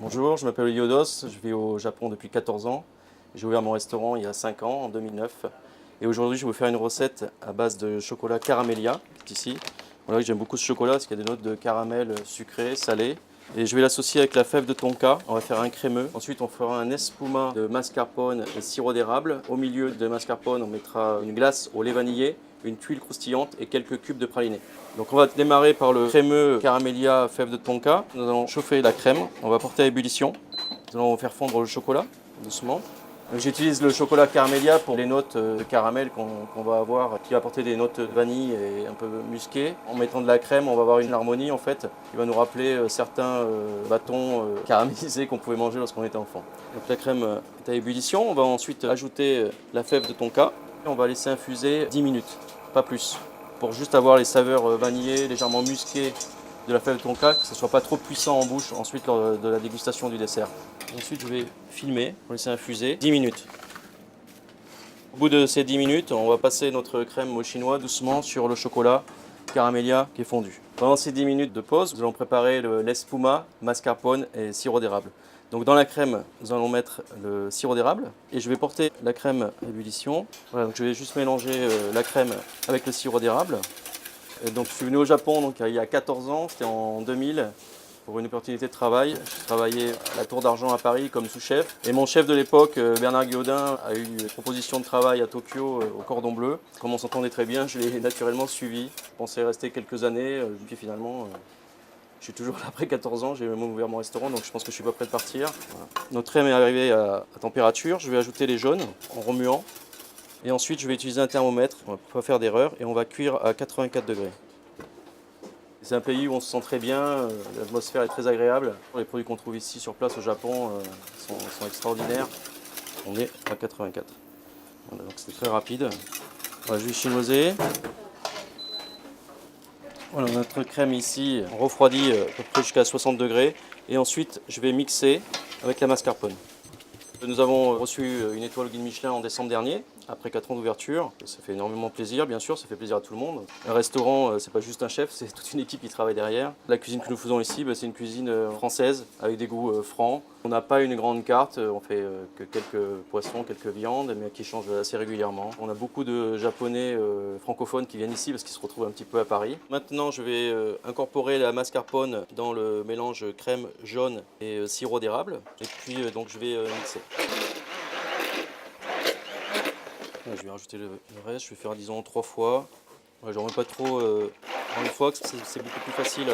Bonjour, je m'appelle Yodos, je vis au Japon depuis 14 ans. J'ai ouvert mon restaurant il y a 5 ans, en 2009. Et aujourd'hui, je vais vous faire une recette à base de chocolat Caramelia, ici. Voilà, j'aime beaucoup ce chocolat parce qu'il y a des notes de caramel sucré, salé. Et je vais l'associer avec la fève de tonka. On va faire un crémeux. Ensuite, on fera un espuma de mascarpone et sirop d'érable. Au milieu de mascarpone, on mettra une glace au lait vanillé, une tuile croustillante et quelques cubes de praliné. Donc on va démarrer par le crémeux caramélia fève de tonka. Nous allons chauffer la crème, on va porter à ébullition. Nous allons faire fondre le chocolat doucement. J'utilise le chocolat caramélia pour les notes de caramel qu'on va avoir, qui va apporter des notes de vanille et un peu musquées. En mettant de la crème, on va avoir une harmonie en fait, qui va nous rappeler certains bâtons caramélisés qu'on pouvait manger lorsqu'on était enfant. Donc la crème est à ébullition, on va ensuite ajouter la fève de tonka. On va laisser infuser 10 minutes, pas plus, pour juste avoir les saveurs vanillées, légèrement musquées de la fève de tonka, que ce ne soit pas trop puissant en bouche ensuite lors de la dégustation du dessert. Ensuite, je vais filmer pour laisser infuser 10 minutes. Au bout de ces 10 minutes, on va passer notre crème au chinois doucement sur le chocolat caramélia qui est fondu. Pendant ces 10 minutes de pause, nous allons préparer l'espuma, mascarpone et sirop d'érable. Donc dans la crème, nous allons mettre le sirop d'érable et je vais porter la crème à ébullition. Voilà, donc je vais juste mélanger la crème avec le sirop d'érable. Donc je suis venu au Japon donc, il y a 14 ans, c'était en 2000. Pour une opportunité de travail. Je travaillais à la Tour d'Argent à Paris comme sous-chef. Et mon chef de l'époque, Bernard Guillaudin, a eu une proposition de travail à Tokyo au Cordon Bleu. Comme on s'entendait très bien, je l'ai naturellement suivi. Je pensais rester quelques années, puis finalement, je suis toujours là après 14 ans. J'ai même ouvert mon restaurant, donc je pense que je suis pas prêt de partir. Voilà. Notre crème est arrivée à température. Je vais ajouter les jaunes en remuant. Et ensuite, je vais utiliser un thermomètre pour ne pas faire d'erreur. Et on va cuire à 84 degrés. C'est un pays où on se sent très bien, l'atmosphère est très agréable. Les produits qu'on trouve ici sur place au Japon sont extraordinaires. On est à 84. Voilà, donc c'est très rapide. Voilà, je vais chinoiser. Voilà, notre crème ici refroidit à peu près jusqu'à 60 degrés. Et ensuite, je vais mixer avec la mascarpone. Nous avons reçu une étoile Guide Michelin en décembre dernier, après 4 ans d'ouverture. Ça fait énormément plaisir, bien sûr, ça fait plaisir à tout le monde. Un restaurant, c'est pas juste un chef, c'est toute une équipe qui travaille derrière. La cuisine que nous faisons ici, c'est une cuisine française, avec des goûts francs. On n'a pas une grande carte, on fait que quelques poissons, quelques viandes, mais qui changent assez régulièrement. On a beaucoup de Japonais francophones qui viennent ici parce qu'ils se retrouvent un petit peu à Paris. Maintenant, je vais incorporer la mascarpone dans le mélange crème jaune et sirop d'érable. Et puis, donc, je vais mixer. Je vais rajouter le reste, je vais faire disons 3 fois. Ouais, j'en mets pas trop en une fois, c'est beaucoup plus facile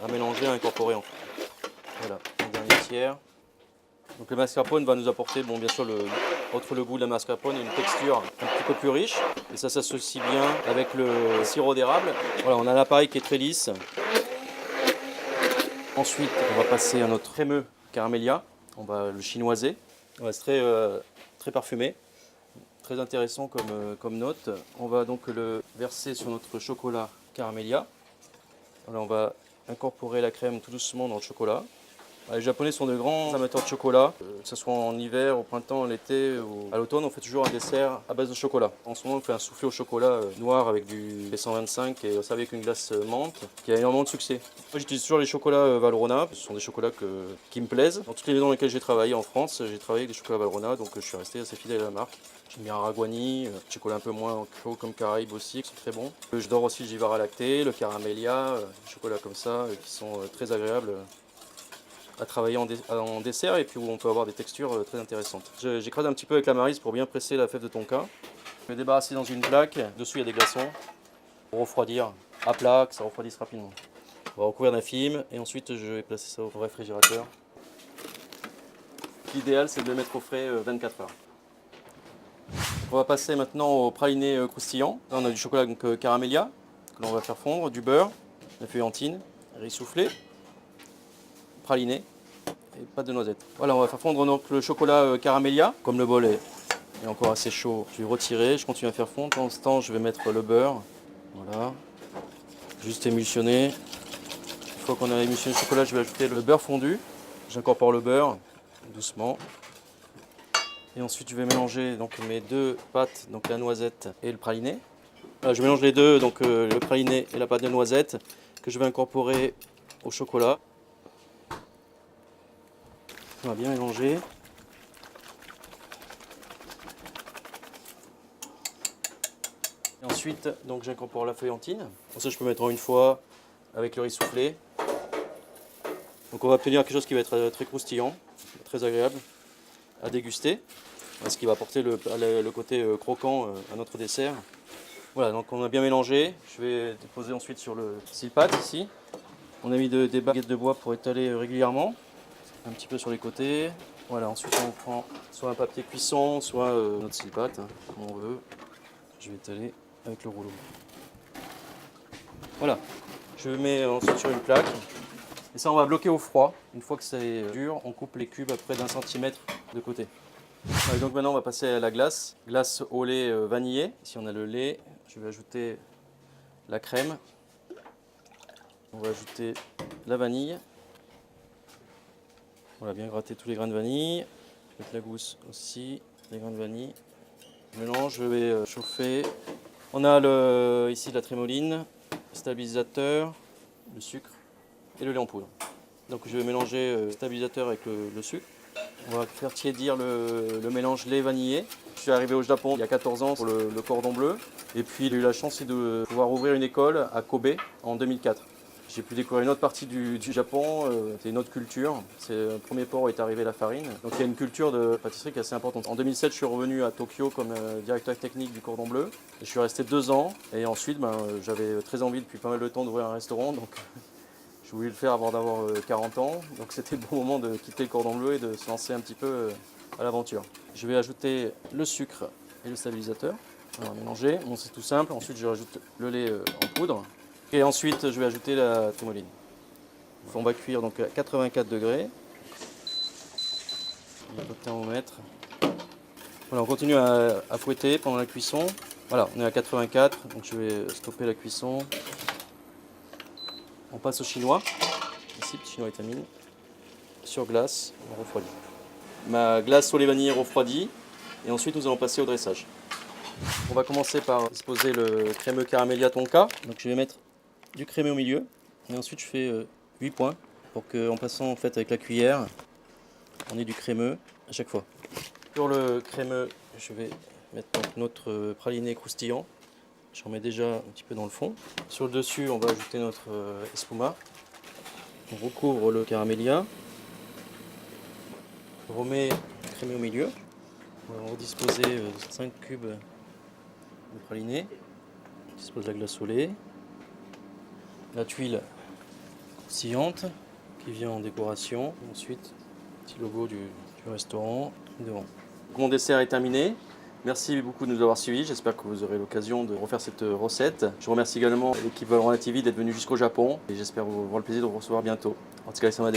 à mélanger, à incorporer en fait. Voilà, un dernier tiers. Donc le mascarpone va nous apporter, bon bien sûr, outre le goût de la mascarpone, une texture un petit peu plus riche. Et ça s'associe bien avec le sirop d'érable. Voilà, on a un appareil qui est très lisse. Ensuite, on va passer à notre crémeux caramélia. On va le chinoiser. Ouais, c'est très parfumé. Très intéressant comme note. On va donc le verser sur notre chocolat caramélia. Voilà, on va incorporer la crème tout doucement dans le chocolat. Les Japonais sont de grands amateurs de chocolat, que ce soit en hiver, au printemps, l'été ou à l'automne, on fait toujours un dessert à base de chocolat. En ce moment, on fait un soufflé au chocolat noir avec du B125 et ça avec une glace menthe qui a énormément de succès. Moi, j'utilise toujours les chocolats Valrhona, ce sont des chocolats qui me plaisent. Dans toutes les maisons dans lesquelles j'ai travaillé en France, j'ai travaillé avec des chocolats Valrhona, donc je suis resté assez fidèle à la marque. J'aime bien Araguani, chocolat un peu moins chaud comme Caraïbes aussi, qui sont très bons. J'adore aussi le Givara lacté, le Caramélia, des chocolats comme ça, qui sont très agréables à travailler en dessert et puis où on peut avoir des textures très intéressantes. J'écrase un petit peu avec la maryse pour bien presser la fève de tonka. Je vais débarrasser dans une plaque. Dessous il y a des glaçons pour refroidir à plat, que ça refroidisse rapidement. On va recouvrir d'un film et ensuite je vais placer ça au réfrigérateur. L'idéal c'est de le mettre au frais 24 heures. On va passer maintenant au praliné croustillant. Là on a du chocolat donc, caramélia que l'on va faire fondre, du beurre, la feuillantine, riz soufflé, praliné et pâte de noisette. Voilà, on va faire fondre donc le chocolat caramélia. Comme le bol est encore assez chaud, je vais retirer, je continue à faire fondre. Pendant ce temps, je vais mettre le beurre. Voilà, juste émulsionner. Une fois qu'on a émulsionné le chocolat, je vais ajouter le beurre fondu. J'incorpore le beurre doucement. Et ensuite, je vais mélanger donc mes deux pâtes, donc la noisette et le praliné. Voilà, je mélange les deux, donc le praliné et la pâte de noisette, que je vais incorporer au chocolat. On va bien mélanger. Et ensuite, donc j'incorpore la feuillantine. Pour ça, je peux mettre en une fois avec le riz soufflé. Donc on va obtenir quelque chose qui va être très croustillant, très agréable à déguster, ce qui va apporter le côté croquant à notre dessert. Voilà, donc on a bien mélangé. Je vais déposer ensuite sur le silpat ici. On a mis des baguettes de bois pour étaler régulièrement, un petit peu sur les côtés. Voilà, ensuite on prend soit un papier cuisson, soit notre silpat, hein, comme on veut. Je vais étaler avec le rouleau. Voilà, je mets ensuite sur une plaque. Et ça, on va bloquer au froid. Une fois que c'est dur, on coupe les cubes à près d'1 centimètre de côté. Ouais, donc maintenant, on va passer à la glace. Glace au lait vanillé. Ici, on a le lait. Je vais ajouter la crème. On va ajouter la vanille. Voilà, bien gratter tous les grains de vanille. Avec la gousse aussi, les grains de vanille. Je mélange, je vais chauffer. On a ici la trémoline, le stabilisateur, le sucre et le lait en poudre. Donc je vais mélanger le stabilisateur avec le sucre. On va faire tiédir le mélange lait vanillé. Je suis arrivé au Japon il y a 14 ans pour le cordon bleu. Et puis j'ai eu la chance de pouvoir ouvrir une école à Kobe en 2004. J'ai pu découvrir une autre partie du Japon, c'est une autre culture. C'est le premier port où est arrivée la farine. Donc il y a une culture de pâtisserie qui est assez importante. En 2007, je suis revenu à Tokyo comme directeur technique du cordon bleu. Et je suis resté 2 ans. Et ensuite, j'avais très envie depuis pas mal de temps d'ouvrir un restaurant. Donc je voulais le faire avant d'avoir 40 ans. Donc c'était le bon moment de quitter le cordon bleu et de se lancer un petit peu à l'aventure. Je vais ajouter le sucre et le stabilisateur. On va mélanger. Bon, c'est tout simple. Ensuite, je rajoute le lait en poudre. Et ensuite, je vais ajouter la trémoline. On va cuire donc à 84 degrés. Le thermomètre. Voilà, on continue à fouetter pendant la cuisson. Voilà, on est à 84, donc je vais stopper la cuisson. On passe au chinois. Ici, le chinois étamine. Sur glace, on refroidit. Ma glace au lait vanillé refroidie. Et ensuite, nous allons passer au dressage. On va commencer par disposer le crémeux caramélia tonka. Donc je vais mettre du crémeux au milieu. Et ensuite, je fais 8 points pour qu'en passant en fait avec la cuillère, on ait du crémeux à chaque fois. Sur le crémeux, je vais mettre donc notre praliné croustillant. J'en mets déjà un petit peu dans le fond. Sur le dessus, on va ajouter notre espuma. On recouvre le caramélia. On remet le crémeux au milieu. On va redisposer 5 cubes de praliné. On dispose la glace au lait. La tuile croustillante qui vient en décoration. Ensuite, petit logo du restaurant devant. Mon dessert est terminé. Merci beaucoup de nous avoir suivis. J'espère que vous aurez l'occasion de refaire cette recette. Je remercie également l'équipe Valorant TV d'être venue jusqu'au Japon et j'espère avoir le plaisir de vous recevoir bientôt. En tout cas, ça m'a